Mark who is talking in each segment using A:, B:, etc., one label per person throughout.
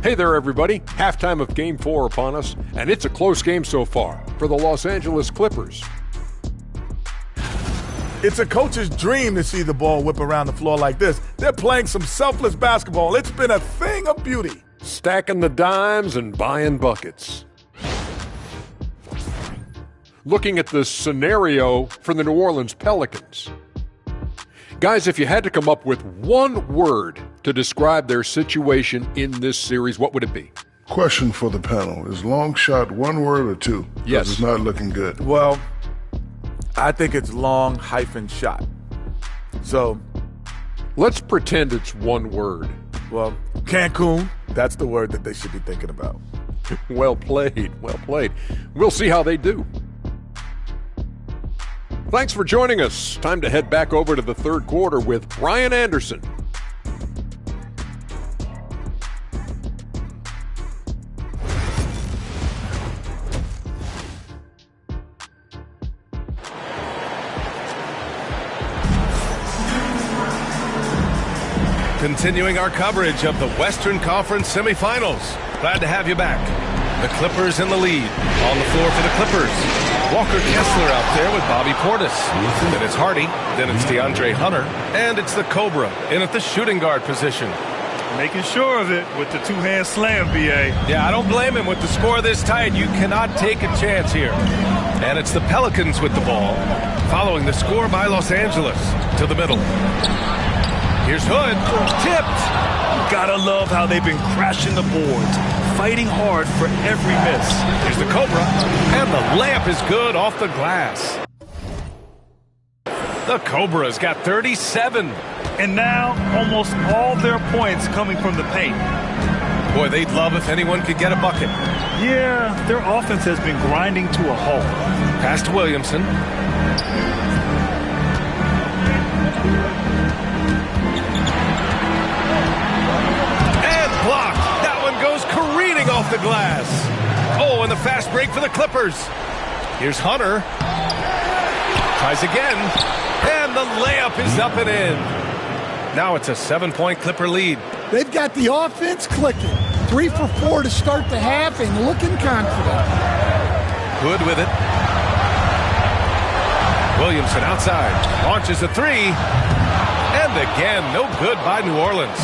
A: Hey there, everybody. Halftime of Game 4 upon us, and it's a close game so far for the Los Angeles Clippers.
B: It's a coach's dream to see the ball whip around the floor like this. They're playing some selfless basketball. It's been a thing of beauty.
A: Stacking the dimes and buying buckets. Looking at the scenario for the New Orleans Pelicans. Guys, if you had to come up with one word to describe their situation in this series, what would it be?
C: Question for the panel. Is long shot one word or two?
A: Yes.
C: It's not looking good.
B: Well, I think it's long-shot. So,
A: let's pretend it's one word.
B: Well, Cancun, that's the word that they should be thinking about.
A: Well played, well played. We'll see how they do. Thanks for joining us. Time to head back over to the third quarter with Brian Anderson.
D: Continuing our coverage of the Western Conference semifinals. Glad to have you back. The Clippers in the lead. On the floor for the Clippers. Walker Kessler out there with Bobby Portis. Then it's Hardy. Then it's DeAndre Hunter. And it's the Cobra in at the shooting guard position.
E: Making sure of it with the two-hand slam, B.A.
D: Yeah, I don't blame him. With the score this tight, you cannot take a chance here. And it's the Pelicans with the ball. Following the score by Los Angeles. To the middle. Here's Hood. Tipped.
E: Gotta love how they've been crashing the boards, fighting hard for every miss.
D: Here's the Cobra. And the layup is good off the glass. The Cobra's got 37.
E: And now, almost all their points coming from the paint.
D: Boy, they'd love if anyone could get a bucket.
E: Yeah, their offense has been grinding to a halt.
D: Pass to Williamson. Blocked. That one goes careening off the glass. Oh, and the fast break for the Clippers. Here's Hunter. Tries again. And the layup is up and in. Now it's a 7-point Clipper lead.
F: They've got the offense clicking. 3 for 4 to start the half and looking confident.
D: Good with it. Williamson outside. Launches a three. And again, no good by New Orleans.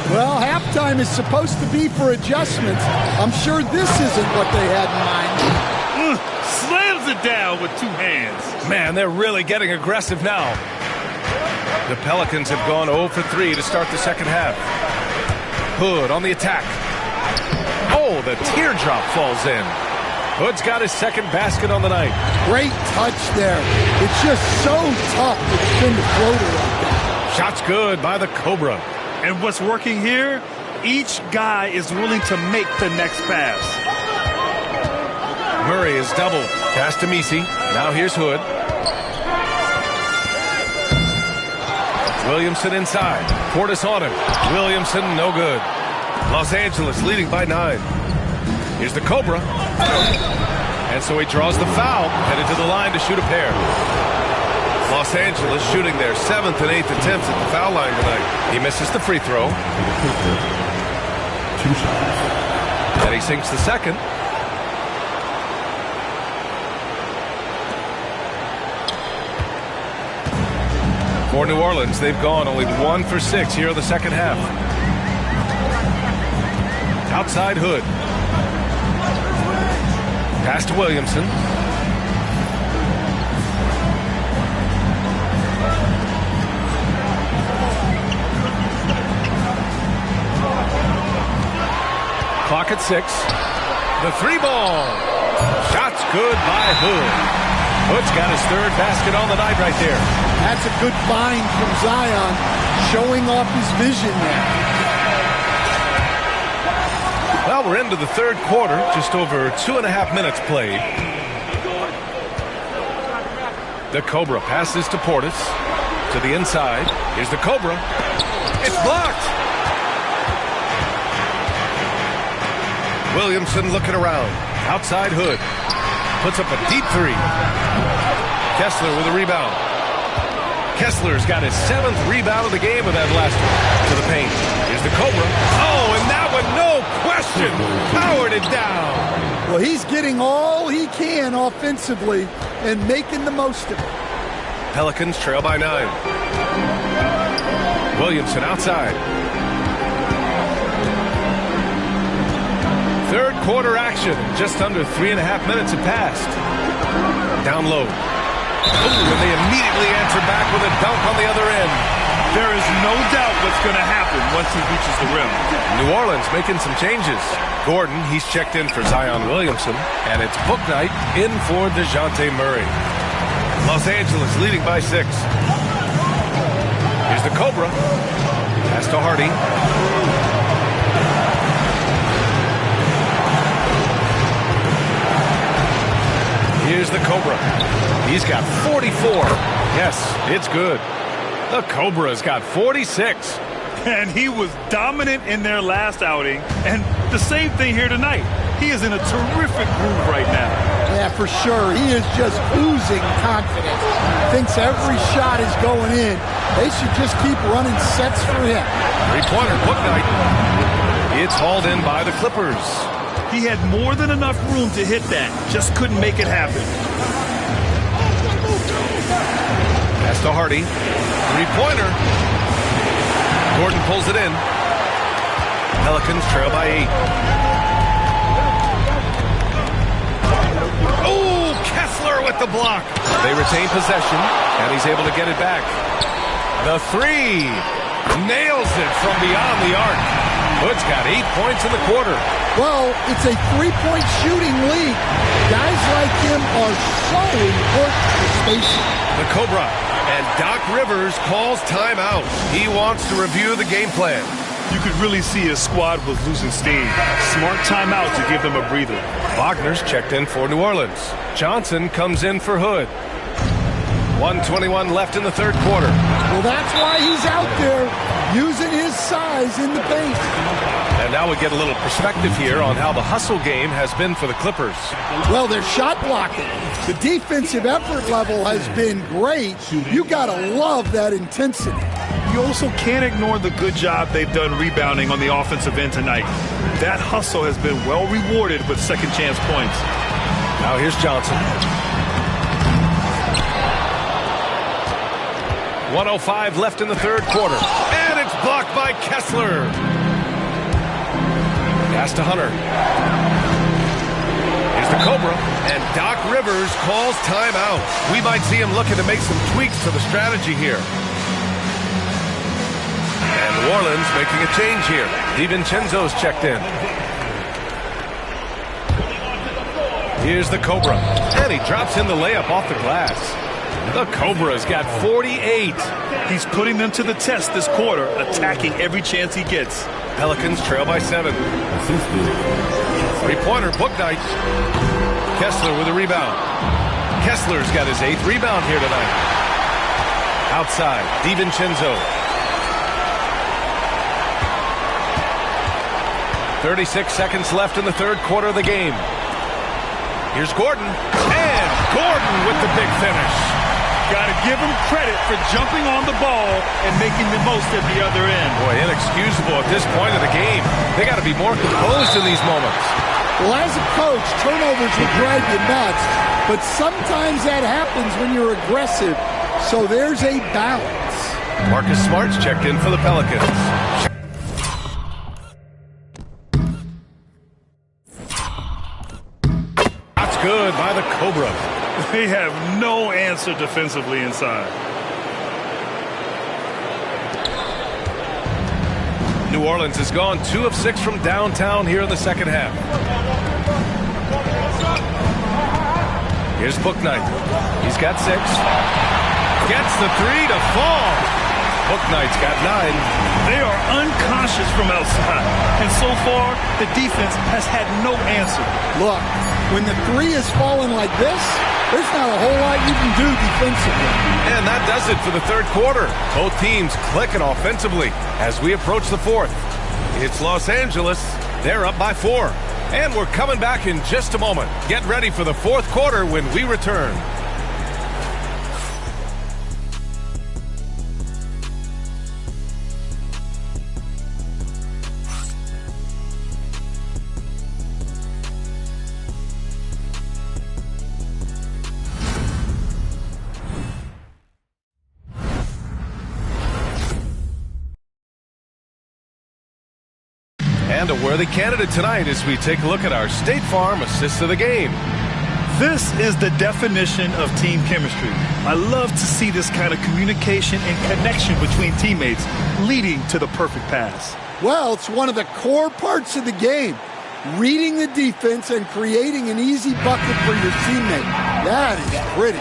F: Well, halftime is supposed to be for adjustments. I'm sure this isn't what they had in mind.
E: Slams it down with two hands.
D: Man, they're really getting aggressive now. The Pelicans have gone 0 for 3 to start the second half. Hood on the attack. Oh, the teardrop falls in. Hood's got his second basket on the night.
F: Great touch there. It's just so tough to defend the floater like that.
D: Shot's good by the Cobra.
E: And what's working here, each guy is willing to make the next pass.
D: Murray is doubled. Pass to Misi. Now here's Hood. Williamson inside. Portis on him. Williamson, no good. Los Angeles leading by 9. Here's the Cobra. And so he draws the foul. Headed to the line to shoot a pair. Los Angeles shooting their 7th and 8th attempts at the foul line tonight. He misses the free throw. And he sinks the second. For New Orleans, they've gone only 1 for 6 here in the second half. Outside Hood. Pass to Williamson. Clock at 6. The three ball. Shot's good by Hood. Hood's got his third basket on the night right there.
F: That's a good find from Zion, showing off his vision there.
D: Well, we're into the third quarter, just over 2.5 minutes played. The Cobra passes to Portis. To the inside. Here's the Cobra. It's blocked. Williamson looking around. Outside Hood. Puts up a deep three. Kessler with a rebound. Kessler's got his 7th rebound of the game with that last one. To the paint. Here's the Cobra. Oh, and that and no question, powered it down.
F: Well, he's getting all he can offensively and making the most of it.
D: Pelicans trail by 9. Williamson outside. Third quarter action. Just under 3.5 minutes have passed. Down low. Ooh, and they immediately answer back with a dunk on the other end.
E: There is no doubt what's going to happen once he reaches the rim.
D: New Orleans making some changes. Gordon, he's checked in for Zion Williamson. And it's Book Night in for DeJounte Murray. Los Angeles leading by 6. Here's the Cobra. Pass to Hardy. Here's the Cobra. He's got 44. Yes, it's good. The Cobra's got 46.
E: And he was dominant in their last outing. And the same thing here tonight. He is in a terrific groove right now.
F: Yeah, for sure. He is just oozing confidence. Thinks every shot is going in. They should just keep running sets for him.
D: Three-pointer, Book Night. It's hauled in by the Clippers.
E: He had more than enough room to hit that. Just couldn't make it happen.
D: Pass to Hardy. Three-pointer. Gordon pulls it in. Pelicans trail by 8. Oh, Kessler with the block. They retain possession, and he's able to get it back. The three. Nails it from beyond the arc. Hood's got 8 points in the quarter.
F: Well, it's a three-point shooting league. Guys like him are so important to spacing.
D: The Cobra. And Doc Rivers calls timeout. He wants to review the game plan.
E: You could really see his squad was losing steam. Smart timeout to give them a breather.
D: Wagner's checked in for New Orleans. Johnson comes in for Hood. 1:21 left in the third quarter.
F: Well, that's why he's out there using his size in the paint.
D: And now we get a little perspective here on how the hustle game has been for the Clippers.
F: Well, they're shot blocking. The defensive effort level has been great. You got to love that intensity.
E: You also can't ignore the good job they've done rebounding on the offensive end tonight. That hustle has been well rewarded with second chance points.
D: Now here's Johnson. 1:05 left in the third quarter. And it's blocked by Kessler. Pass to Hunter. Here's the Cobra. And Doc Rivers calls timeout. We might see him looking to make some tweaks to the strategy here. And New Orleans making a change here. DiVincenzo's checked in. Here's the Cobra. And he drops in the layup off the glass. The Cobra's got 48.
E: He's putting them to the test this quarter, attacking every chance he gets.
D: Pelicans trail by 7. Three-pointer, Book Night. Kessler with a rebound. Kessler's got his 8th rebound here tonight. Outside, DiVincenzo. 36 seconds left in the third quarter of the game. Here's Gordon. And Gordon with the big finish.
E: Got to give him credit for jumping on the ball and making the most at the other end.
D: Boy, inexcusable at this point of the game. They got to be more composed in these moments.
F: Well, as a coach, turnovers will drive you nuts, but sometimes that happens when you're aggressive. So there's a balance.
D: Marcus Smart's checked in for the Pelicans. That's good by the Cobra.
E: They have no answer defensively inside.
D: New Orleans has gone 2 of 6 from downtown here in the second half. Here's Book Night. He's got 6. Gets the 3 to fall. Book Knight's got 9.
E: They are unconscious from outside. And so far, the defense has had no answer.
F: Look, when the 3 is falling like this, there's not a whole lot you can do defensively.
D: And that does it for the third quarter. Both teams clicking offensively as we approach the fourth. It's Los Angeles. They're up by 4. And we're coming back in just a moment. Get ready for the fourth quarter when we return. And a worthy candidate tonight as we take a look at our State Farm assist of the game.
E: This is the definition of team chemistry. I love to see this kind of communication and connection between teammates leading to the perfect pass.
F: Well, it's one of the core parts of the game. Reading the defense and creating an easy bucket for your teammate. That is pretty.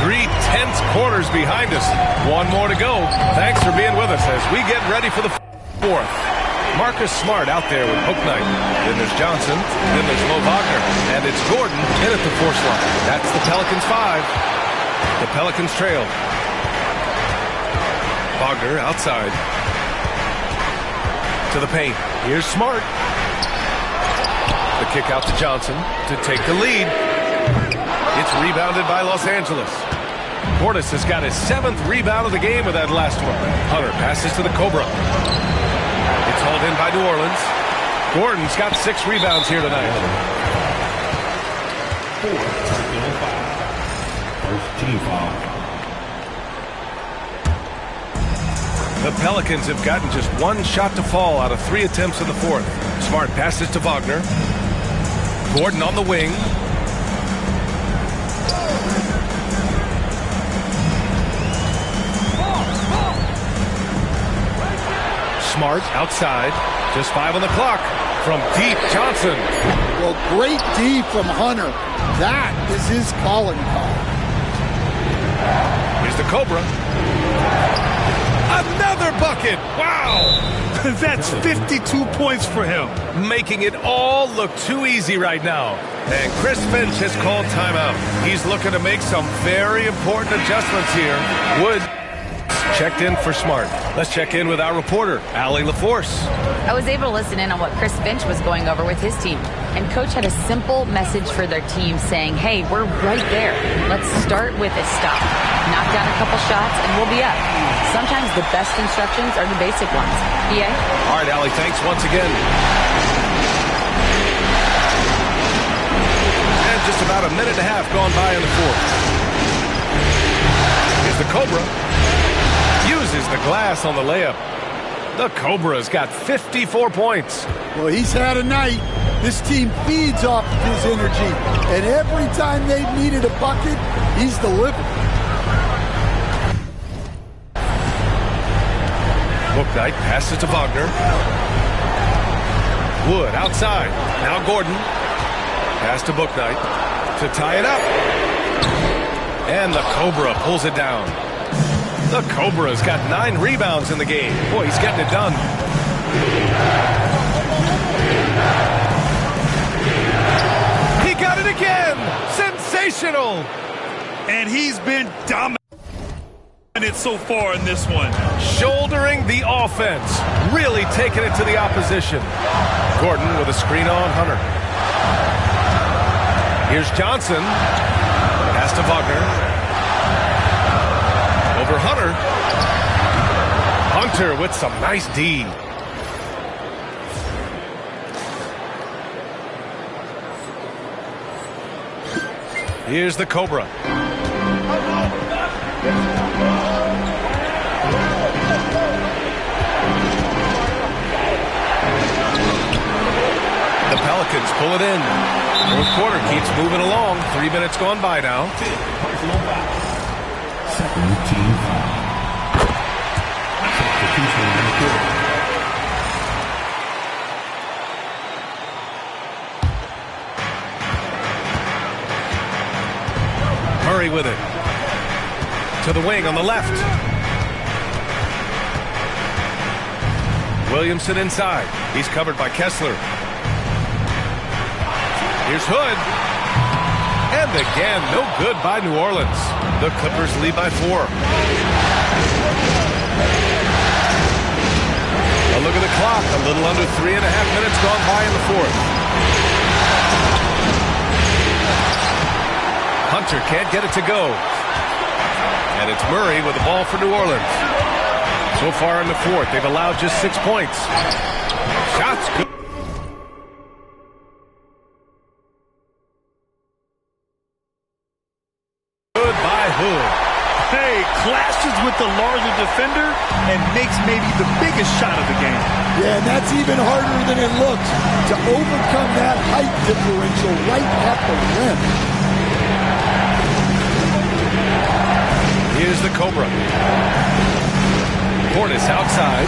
D: 3 tense quarters behind us. One more to go. Thanks for being with us as we get ready for the fourth. Marcus Smart out there with Hook Knight. Then there's Johnson. Then there's Mo Wagner. And it's Gordon in at the force line. That's the Pelicans 5. The Pelicans trail. Wagner outside. To the paint. Here's Smart. The kick out to Johnson to take the lead. It's rebounded by Los Angeles. Portis has got his 7th rebound of the game with that last one. Hunter passes to the Cobra. It's hauled in by New Orleans. Gordon's got 6 rebounds here tonight.
G: First team foul.
D: The Pelicans have gotten just 1 shot to fall out of 3 attempts in the fourth. Smart passes to Wagner. Gordon on the wing. Smart outside. Just 5 on the clock. From deep, Johnson.
F: Well, great D from Hunter. That is his calling card.
D: Here's the Cobra. Another bucket. Wow.
E: That's 52 points for him.
D: Making it all look too easy right now. And Chris Finch has called timeout. He's looking to make some very important adjustments here. Wood checked in for Smart. Let's check in with our reporter, Allie LaForce.
H: I was able to listen in on what Chris Finch was going over with his team. And Coach had a simple message for their team saying, hey, we're right there. Let's start with a stop. Knock down a couple shots and we'll be up. Sometimes the best instructions are the basic ones. EA?
D: All right, Allie, thanks once again. And just about a minute and a half gone by in the fourth. Here's the Cobra. Uses the glass on the layup. The Cobra's got 54 points.
F: Well, he's had a night. This team feeds off of his energy. And every time they've needed a bucket, he's delivered.
D: Hook Knight passes to Wagner. Wood outside. Now Gordon. Pass to Book Knight to tie it up. And the Cobra pulls it down. The Cobra's got 9 rebounds in the game. Boy, he's getting it done. He got it again. Sensational.
E: And he's been dominant so far in this one.
D: Shouldering the offense. Really taking it to the opposition. Gordon with a screen on Hunter. Here's Johnson. Pass to Wagner. Over Hunter. Hunter with some nice D. Here's the Cobra. The Pelicans pull it in. Fourth quarter keeps moving along. 3 minutes gone by now.
G: Second team foul. Substitution in the quarter.
D: Murray with it. To the wing on the left. Williamson inside. He's covered by Kessler. Here's Hood. And again, no good by New Orleans. The Clippers lead by 4. A look at the clock. A little under 3.5 minutes gone by in the fourth. Hunter can't get it to go. And it's Murray with the ball for New Orleans. So far in the fourth, they've allowed just 6 points. Shots good. Good by Hood.
E: Hey, clashes with the larger defender and makes maybe the biggest shot of the game.
F: Yeah, and that's even harder than it looks to overcome that height differential right at the rim.
D: Here's the Cobra. Portis outside.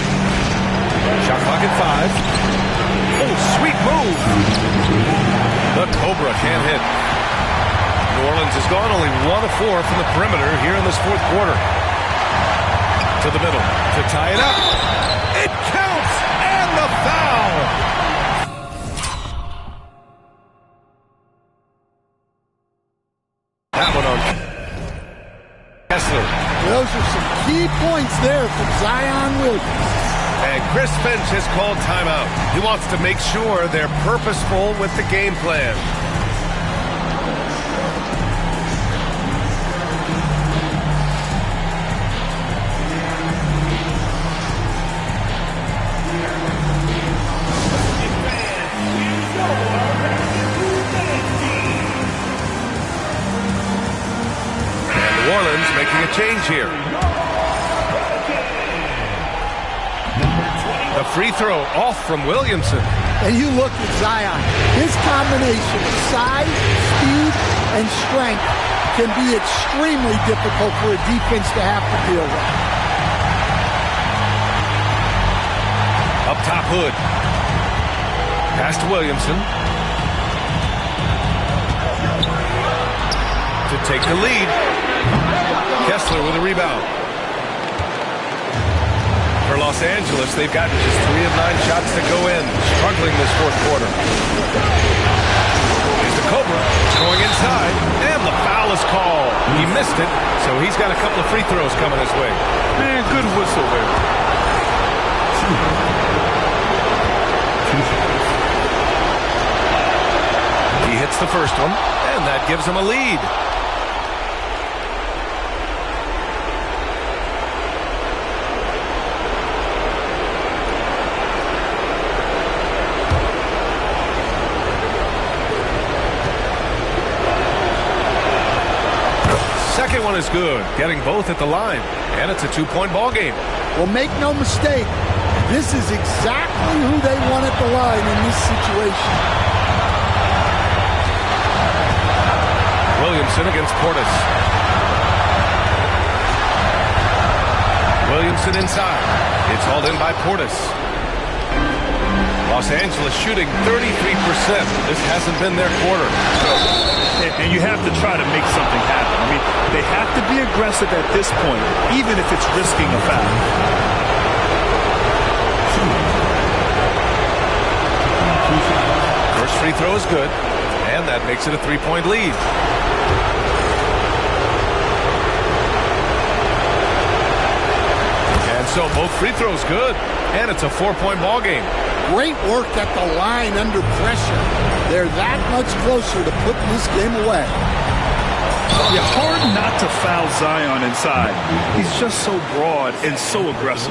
D: Shot clock at 5. Oh, sweet move. The Cobra can't hit. New Orleans has gone only 1 of 4 from the perimeter here in this fourth quarter. To the middle to tie it up. It counts, and the foul. That one on Kessler.
F: Those are some key points there from Zion Williams.
D: And Chris Finch has called timeout. He wants to make sure they're purposeful with the game plan. New Orleans making a change here. The free throw off from Williamson.
F: And you look at Zion. His combination of size, speed, and strength can be extremely difficult for a defense to have to deal with.
D: Up top, Hood. Pass to Williamson. To take the lead. Kessler with a rebound. For Los Angeles, they've gotten just 3 of 9 shots to go in. Struggling this fourth quarter. Here's the Cobra going inside. And the foul is called. He missed it, so he's got a couple of free throws coming his way. Man, good whistle there. He hits the first one, and that gives him a lead. Second one is good, getting both at the line, and it's a 2-point ball game.
F: Well, make no mistake, this is exactly who they want at the line in this situation.
D: Williamson against Portis. Williamson inside. It's hauled in by Portis. Los Angeles shooting 33%. This hasn't been their quarter.
E: And you have to try to make something happen. I mean, they have to be aggressive at this point, even if it's risking a foul.
D: First free throw is good, and that makes it a 3-point lead. And so both free throws good, and it's a 4-point ball game.
F: Great work at the line under pressure. They're that much closer to putting this game away.
E: Yeah, hard not to foul Zion inside. He's just so broad and so aggressive.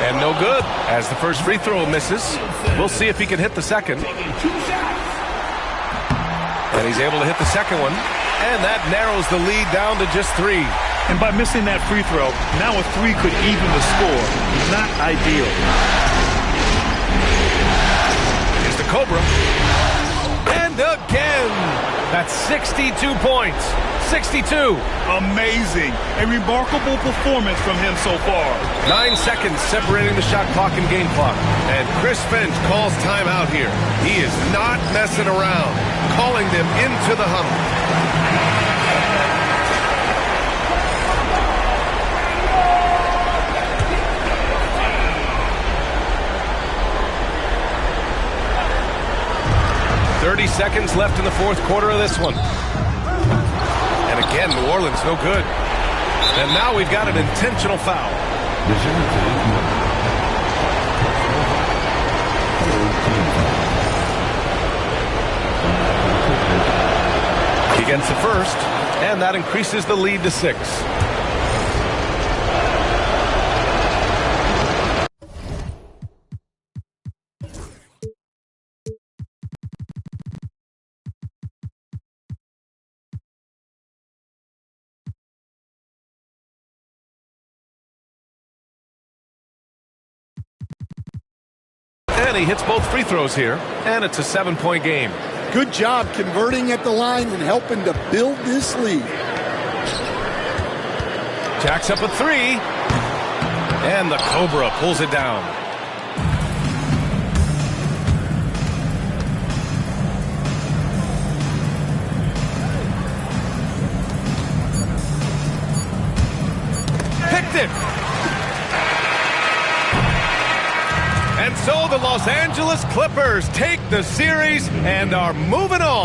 D: And no good, as the first free throw misses. We'll see if he can hit the second. And he's able to hit the second one. And that narrows the lead down to just 3.
E: And by missing that free throw, now a 3 could even the score. Not ideal.
D: Here's the Cobra. And again! That's 62 points. 62.
E: Amazing. A remarkable performance from him so far.
D: 9 seconds separating the shot clock and game clock. And Chris Finch calls timeout here. He is not messing around. Calling them into the huddle. 30 seconds left in the fourth quarter of this one. And again, New Orleans no good. And now we've got an intentional foul. He gets the first, and that increases the lead to 6. And he hits both free throws here, and it's a 7-point game.
F: Good job converting at the line and helping to build this lead.
D: Jacks up a three, and the Cobra pulls it down. Picked it! And so the Los Angeles Clippers take the series and are moving on.